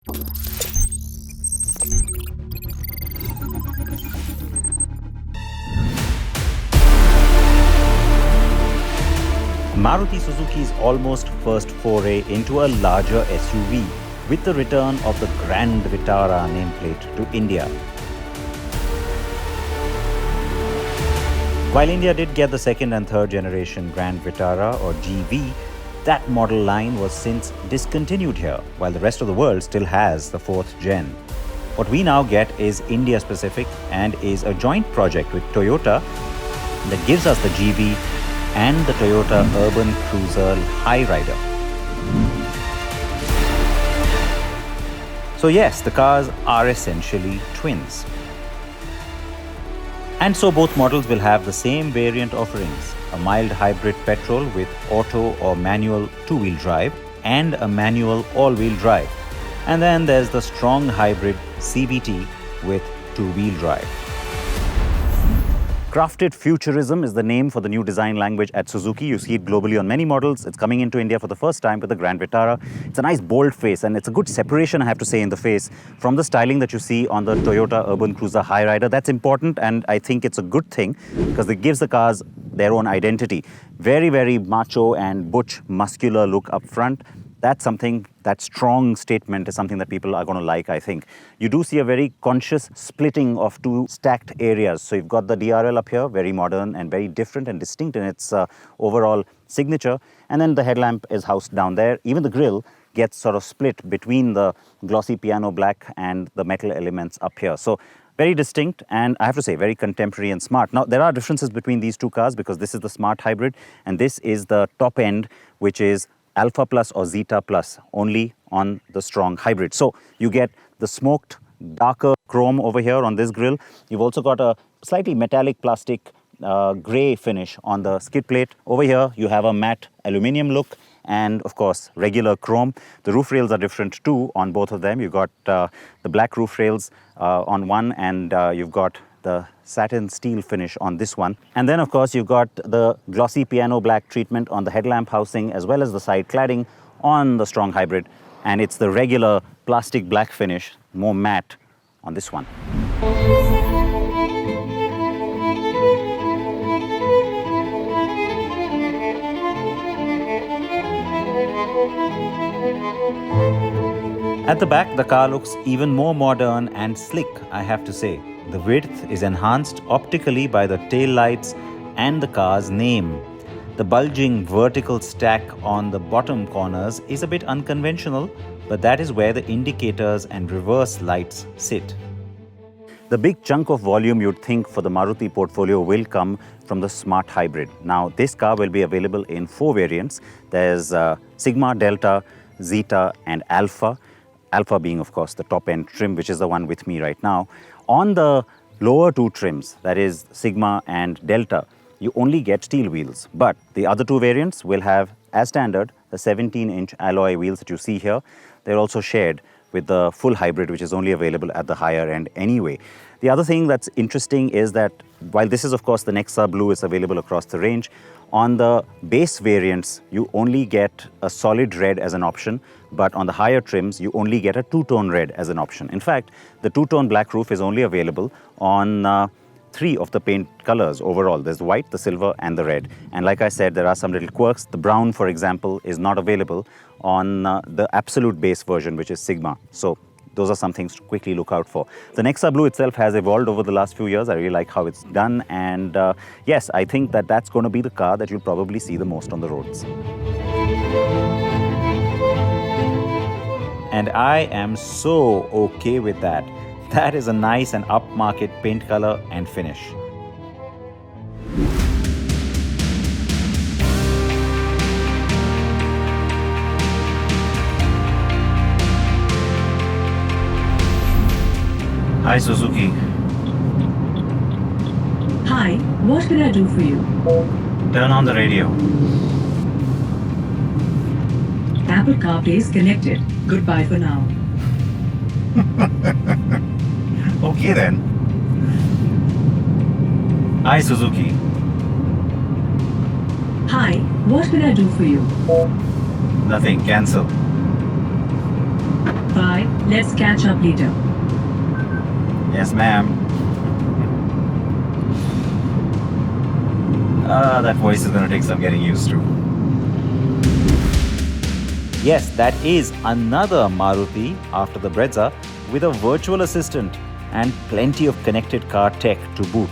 Maruti Suzuki's almost first foray into a larger SUV with the return of the Grand Vitara nameplate to India. While India did get the second and third generation Grand Vitara or GV, that model line was since discontinued here, while the rest of the world still has the fourth gen. What we now get is India specific and is a joint project with Toyota that gives us the GV and the Toyota Urban Cruiser Highrider. So yes, the cars are essentially twins. And so both models will have the same variant offerings, a mild hybrid petrol with auto or manual two-wheel drive and a manual all-wheel drive. And then there's the strong hybrid CVT with two-wheel drive. Crafted Futurism is the name for the new design language at Suzuki. You see it globally on many models. It's coming into India for the first time with the Grand Vitara. It's a nice bold face and it's a good separation, I have to say, in the face from the styling that you see on the Toyota Urban Cruiser Highrider. That's important and I think it's a good thing because it gives the cars their own identity. Very, very macho and butch, muscular look up front. That's something, that strong statement is something that people are going to like, I think. You do see a very conscious splitting of two stacked areas. So you've got the DRL up here, very modern and very different and distinct in its overall signature. And then the headlamp is housed down there. Even the grille gets sort of split between the glossy piano black and the metal elements up here. So very distinct and I have to say very contemporary and smart. Now there are differences between these two cars because this is the smart hybrid and this is the top end, which is Alpha Plus or Zeta Plus, only on the strong hybrid. So you get the smoked darker chrome over here on this grille. You've also got a slightly metallic plastic grey finish on the skid plate. Over here you have a matte aluminium look and of course regular chrome. The roof rails are different too on both of them. You've got the black roof rails on one and you've got the satin steel finish on this one. And then of course you've got the glossy piano black treatment on the headlamp housing as well as the side cladding on the strong hybrid. And it's the regular plastic black finish, more matte on this one. At the back, the car looks even more modern and slick, I have to say. The width is enhanced optically by the tail lights and the car's name. The bulging vertical stack on the bottom corners is a bit unconventional, but that is where the indicators and reverse lights sit. The big chunk of volume you'd think for the Maruti portfolio will come from the Smart Hybrid. Now, this car will be available in 4 variants. There's Sigma, Delta, Zeta and Alpha. Alpha being, of course, the top-end trim, which is the one with me right now. On the lower 2 trims, that is Sigma and Delta, you only get steel wheels. But the other 2 variants will have, as standard, the 17-inch alloy wheels that you see here. They're also shared with the full hybrid, which is only available at the higher end anyway. The other thing that's interesting is that while this is, of course, the Nexa Blue is available across the range, on the base variants, you only get a solid red as an option, but on the higher trims, you only get a two-tone red as an option. In fact, the two-tone black roof is only available on 3 of the paint colors overall. There's the white, the silver, and the red. And like I said, there are some little quirks. The brown, for example, is not available on the absolute base version, which is Sigma. So those are some things to quickly look out for. The Nexa Blue itself has evolved over the last few years. I really like how it's done. And yes, I think that that's going to be the car that you'll probably see the most on the roads. And I am so okay with that. That is a nice and upmarket paint color and finish. Hi, Suzuki. Hi, what can I do for you? Turn on the radio. Apple CarPlay is connected. Goodbye for now. Okay then. Hi, Suzuki. Hi, what can I do for you? Nothing, cancel. Bye. Let's catch up later. Yes, ma'am. That voice is going to take some getting used to. Yes, that is another Maruti after the Brezza with a virtual assistant and plenty of connected car tech to boot.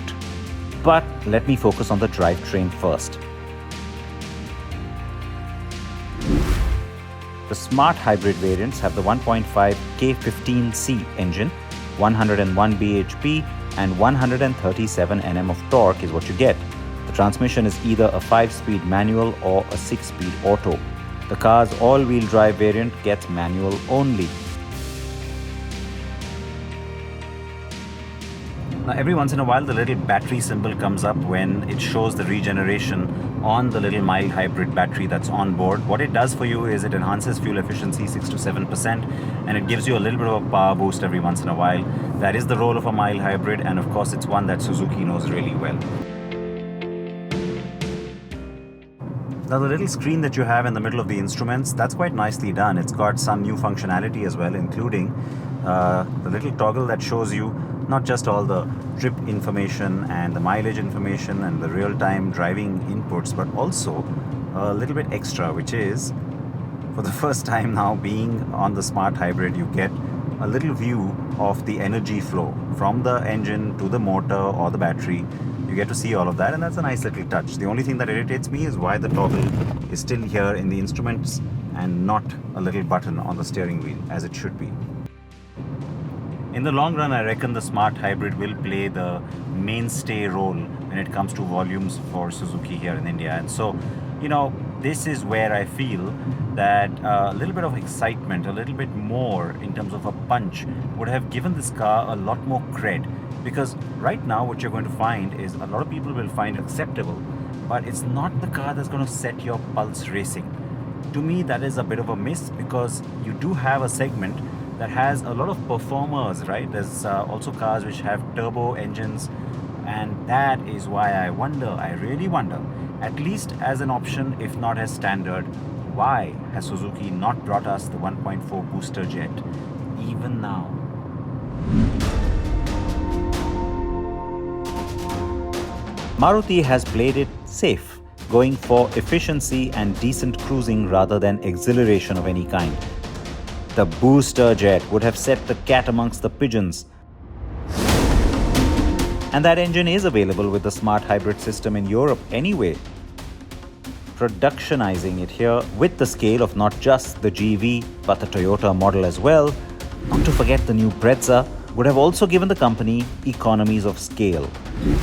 But let me focus on the drivetrain first. The smart hybrid variants have the 1.5 K15C engine, 101 bhp and 137 Nm of torque is what you get. The transmission is either a 5-speed manual or a 6-speed auto. The car's all-wheel drive variant gets manual only. Now, every once in a while, the little battery symbol comes up when it shows the regeneration on the little mild hybrid battery that's on board. What it does for you is it enhances fuel efficiency 6 to 7%, and it gives you a little bit of a power boost every once in a while. That is the role of a mild hybrid, and of course, it's one that Suzuki knows really well. Now, the little screen that you have in the middle of the instruments, that's quite nicely done. It's got some new functionality as well, including the little toggle that shows you not just all the trip information and the mileage information and the real-time driving inputs, but also a little bit extra, which is, for the first time now being on the smart hybrid, you get a little view of the energy flow from the engine to the motor or the battery. You get to see all of that, and that's a nice little touch. The only thing that irritates me is why the toggle is still here in the instruments and not a little button on the steering wheel, as it should be. In the long run, I reckon the smart hybrid will play the mainstay role when it comes to volumes for Suzuki here in India. And so, this is where I feel that a little bit of excitement, a little bit more in terms of a punch would have given this car a lot more cred. Because right now what you're going to find is a lot of people will find it acceptable, but it's not the car that's going to set your pulse racing. To me, that is a bit of a miss, because you do have a segment that has a lot of performers, right? There's also cars which have turbo engines, and that is why I really wonder, at least as an option, if not as standard, why has Suzuki not brought us the 1.4 booster jet even now? Maruti has played it safe, going for efficiency and decent cruising rather than exhilaration of any kind. The booster jet would have set the cat amongst the pigeons. And that engine is available with the smart hybrid system in Europe anyway. Productionizing it here with the scale of not just the GV but the Toyota model as well, not to forget the new Brezza, would have also given the company economies of scale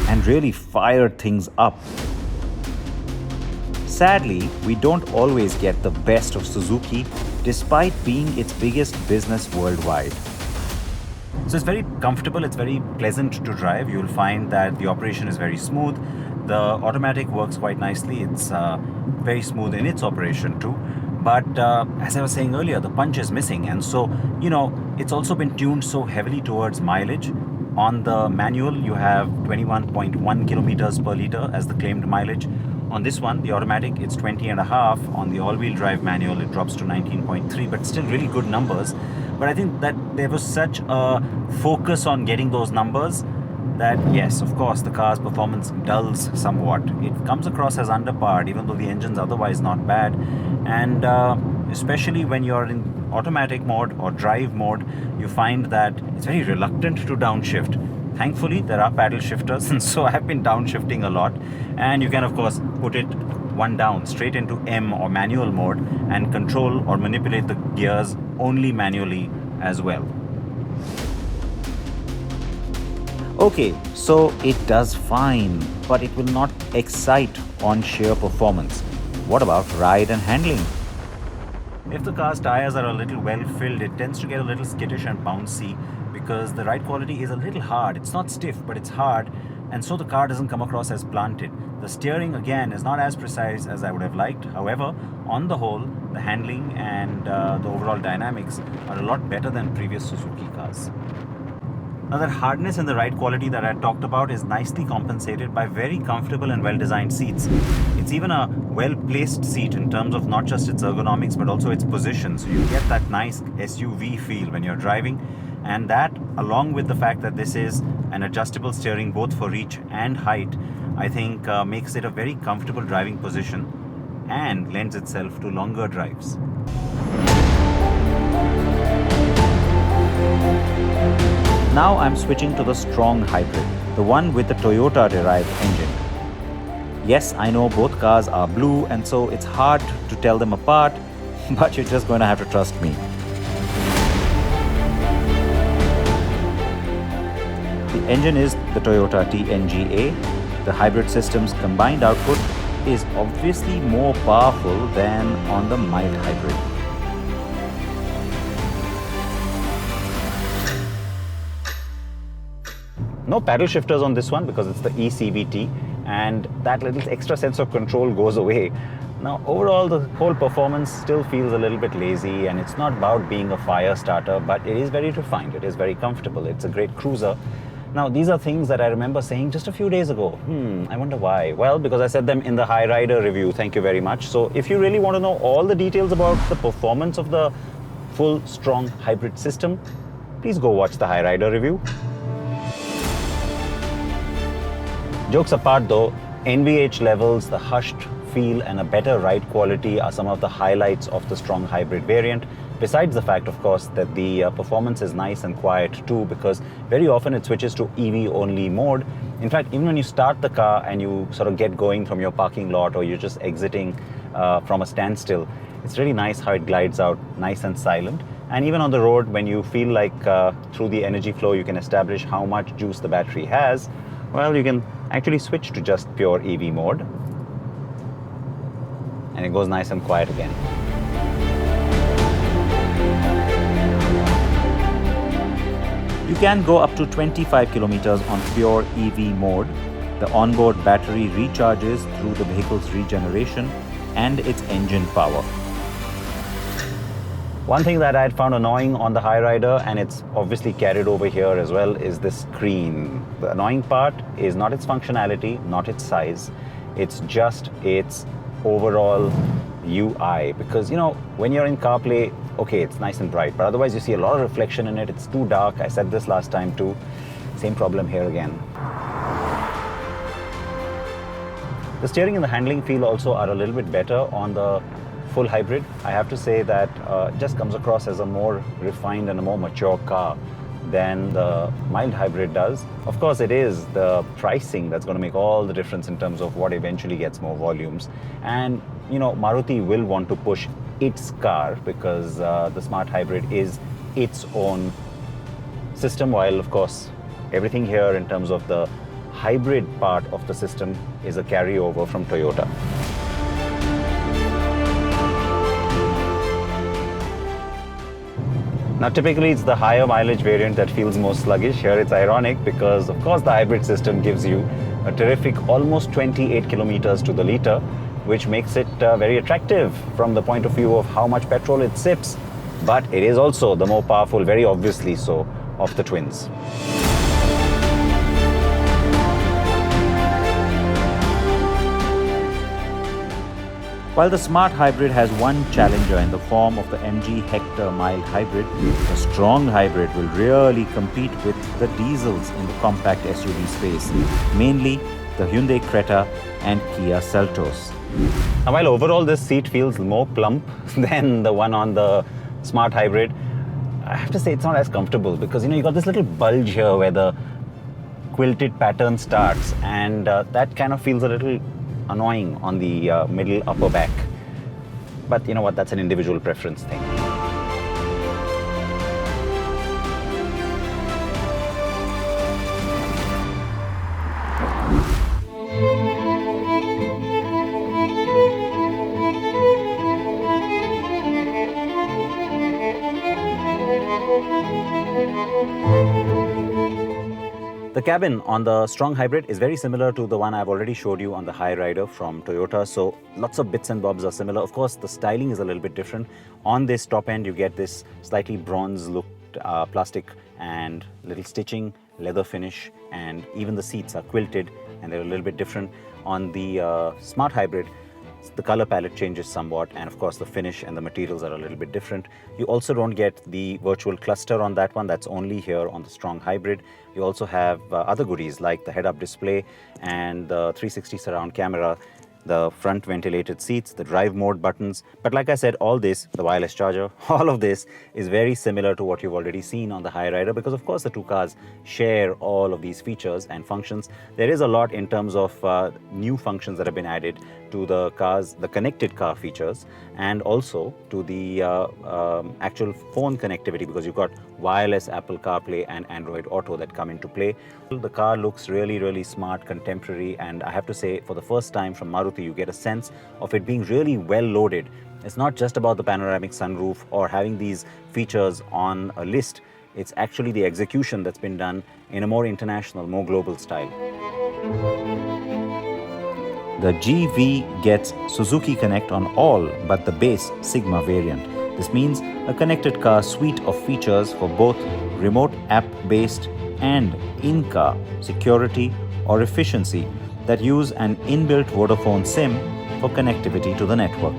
and really fired things up. Sadly, we don't always get the best of Suzuki despite being its biggest business worldwide. So it's very comfortable, it's very pleasant to drive. You'll find that the operation is very smooth. The automatic works quite nicely. It's very smooth in its operation too. But as I was saying earlier, the punch is missing. And so, it's also been tuned so heavily towards mileage. On the manual, you have 21.1 kilometers per liter as the claimed mileage. On this one, the automatic, it's 20.5. On the all-wheel drive manual, it drops to 19.3, but still really good numbers. But I think that there was such a focus on getting those numbers that, yes, of course, the car's performance dulls somewhat. It comes across as underpowered, even though the engine's otherwise not bad. And especially when you're in automatic mode or drive mode, you find that it's very reluctant to downshift. Thankfully, there are paddle shifters, and so I've been downshifting a lot. And you can, of course, put it one down straight into M or manual mode and control or manipulate the gears only manually as well. Okay, so it does fine, but it will not excite on sheer performance. What about ride and handling? If the car's tires are a little well filled, it tends to get a little skittish and bouncy because the ride quality is a little hard. It's not stiff, but it's hard, and so the car doesn't come across as planted. The steering, again, is not as precise as I would have liked. However, on the whole, the handling and the overall dynamics are a lot better than previous Suzuki cars. Now that hardness and the ride quality that I talked about is nicely compensated by very comfortable and well-designed seats. It's even a well-placed seat in terms of not just its ergonomics but also its position. So you get that nice SUV feel when you're driving, and that along with the fact that this is an adjustable steering both for reach and height, I think makes it a very comfortable driving position and lends itself to longer drives. Now I'm switching to the strong hybrid, the one with the Toyota-derived engine. Yes, I know both cars are blue and so it's hard to tell them apart, but you're just going to have to trust me. The engine is the Toyota TNGA. The hybrid system's combined output is obviously more powerful than on the mild hybrid. No paddle shifters on this one because it's the eCVT, and that little extra sense of control goes away. Now overall the whole performance still feels a little bit lazy, and it's not about being a fire starter, but it is very refined, it is very comfortable, it's a great cruiser. Now these are things that I remember saying just a few days ago. I wonder why. Well, because I said them in the High Rider review, thank you very much. So if you really want to know all the details about the performance of the full strong hybrid system, please go watch the High Rider review. Jokes apart though, NVH levels, the hushed feel and a better ride quality are some of the highlights of the strong hybrid variant. Besides the fact, of course, that the performance is nice and quiet too, because very often it switches to EV only mode. In fact, even when you start the car and you sort of get going from your parking lot or you're just exiting from a standstill, it's really nice how it glides out nice and silent. And even on the road, when you feel like through the energy flow you can establish how much juice the battery has, well, you can actually switch to just pure EV mode and it goes nice and quiet again. You can go up to 25 kilometers on pure EV mode. The onboard battery recharges through the vehicle's regeneration and its engine power. One thing that I had found annoying on the High Rider, and it's obviously carried over here as well, is the screen. The annoying part is not its functionality, not its size, it's just its overall UI. Because, you know, when you're in CarPlay, okay, it's nice and bright, but otherwise you see a lot of reflection in it. It's too dark. I said this last time too. Same problem here again. The steering and the handling feel also are a little bit better on the full hybrid. I have to say that it just comes across as a more refined and a more mature car than the mild hybrid does. Of course, it is the pricing that's going to make all the difference in terms of what eventually gets more volumes. And, you know, Maruti will want to push its car because the smart hybrid is its own system, while, of course, everything here in terms of the hybrid part of the system is a carryover from Toyota. Now typically it's the higher mileage variant that feels most sluggish. Here it's ironic because of course the hybrid system gives you a terrific almost 28 kilometers to the liter, which makes it very attractive from the point of view of how much petrol it sips. But it is also the more powerful, very obviously so, of the twins. While the smart hybrid has one challenger in the form of the MG Hector mild hybrid, the strong hybrid will really compete with the diesels in the compact SUV space, mainly the Hyundai Creta and Kia Seltos. Now, while overall this seat feels more plump than the one on the smart hybrid, I have to say it's not as comfortable because, you know, you got this little bulge here where the quilted pattern starts, and that kind of feels a little annoying on the middle upper back. But you know what, that's an individual preference thing. The cabin on the strong hybrid is very similar to the one I've already showed you on the High Rider from Toyota, so lots of bits and bobs are similar. Of course, the styling is a little bit different. On this top end, you get this slightly bronze look plastic and little stitching, leather finish, and even the seats are quilted and they're a little bit different. On the Smart Hybrid, the color palette changes somewhat, and of course the finish and the materials are a little bit different. You also don't get the virtual cluster on that one. That's only here on the Strong Hybrid. You also have other goodies like the head-up display and the 360 surround camera, the front ventilated seats, the drive mode buttons. But like I said, all this, the wireless charger, all of this is very similar to what you've already seen on the Hyryder, because of course the two cars share all of these features and functions. There is a lot in terms of new functions that have been added to the cars, the connected car features, and also to the actual phone connectivity, because you've got wireless Apple CarPlay and Android Auto that come into play. The car looks really, really smart, contemporary, and I have to say, for the first time from Maruti, you get a sense of it being really well loaded. It's not just about the panoramic sunroof or having these features on a list. It's actually the execution that's been done in a more international, more global style. The GV gets Suzuki Connect on all but the base Sigma variant. This means a connected car suite of features for both remote app-based and in-car security or efficiency that use an inbuilt Vodafone SIM for connectivity to the network.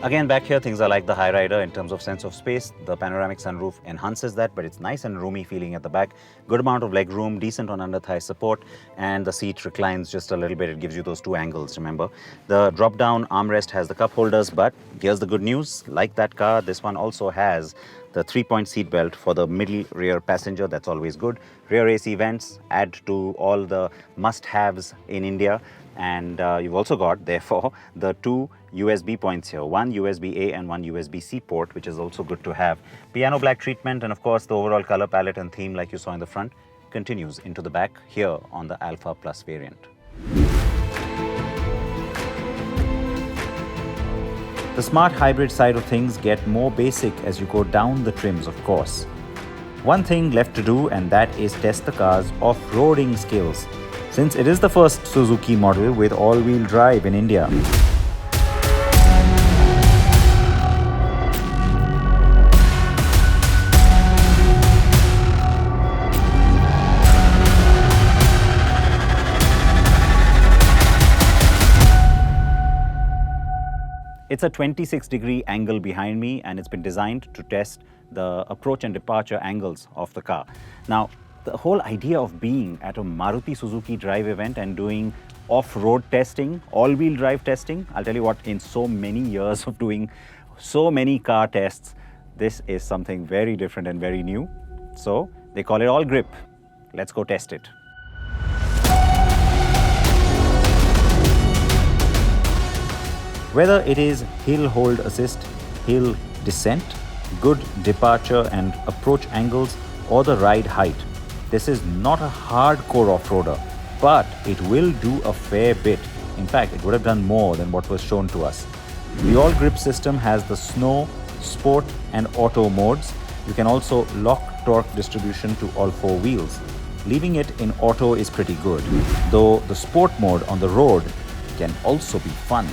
Again, back here, things are like the Hyryder in terms of sense of space. The panoramic sunroof enhances that, but it's nice and roomy feeling at the back. Good amount of leg room, decent on under-thigh support, and the seat reclines just a little bit. It gives you those two angles, remember. The drop-down armrest has the cup holders, but here's the good news. Like that car, this one also has the 3-point seat belt for the middle rear passenger. That's always good. Rear AC vents add to all the must-haves in India. And you've also got, therefore, the two USB points here, one USB-A and one USB-C port, which is also good to have. Piano black treatment, and of course the overall color palette and theme, like you saw in the front, continues into the back here on the Alpha Plus variant. The Smart Hybrid side of things get more basic as you go down the trims, of course. One thing left to do, and that is test the car's off-roading skills, since it is the first Suzuki model with all-wheel drive in India. It's a 26-degree angle behind me, and it's been designed to test the approach and departure angles of the car. Now, the whole idea of being at a Maruti Suzuki drive event and doing off-road testing, all-wheel drive testing, I'll tell you what, in so many years of doing so many car tests, this is something very different and very new. So they call it all grip. Let's go test it. Whether it is hill hold assist, hill descent, good departure and approach angles, or the ride height, this is not a hardcore off-roader, but it will do a fair bit. In fact, it would have done more than what was shown to us. The all-grip system has the snow, sport and auto modes. You can also lock torque distribution to all four wheels. Leaving it in auto is pretty good, though the sport mode on the road can also be fun.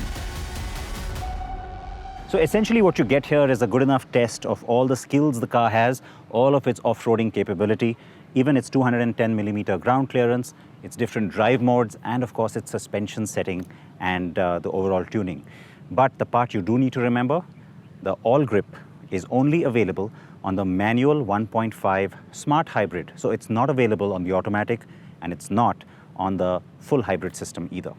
So essentially what you get here is a good enough test of all the skills the car has, all of its off-roading capability, even its 210mm ground clearance, its different drive modes, and of course its suspension setting and the overall tuning. But the part you do need to remember, the all grip is only available on the manual 1.5 Smart Hybrid. So it's not available on the automatic, and it's not on the full hybrid system either.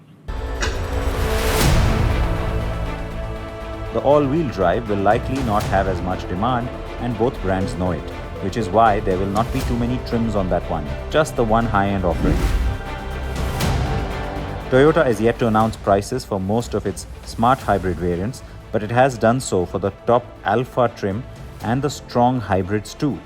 The all-wheel drive will likely not have as much demand, and both brands know it, which is why there will not be too many trims on that one, just the one high-end offering. Toyota is yet to announce prices for most of its Smart Hybrid variants, but it has done so for the top Alpha trim and the Strong Hybrids too.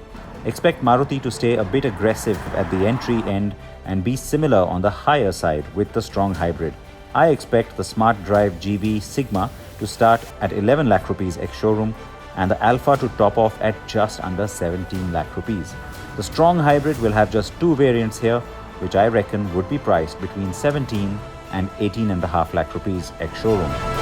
Expect Maruti to stay a bit aggressive at the entry end and be similar on the higher side with the Strong Hybrid. I expect the Smart Drive GV Sigma to start at 11 lakh rupees ex-showroom and the Alpha to top off at just under 17 lakh rupees. The Strong Hybrid will have just two variants here, which I reckon would be priced between 17 and 18.5 lakh rupees ex-showroom.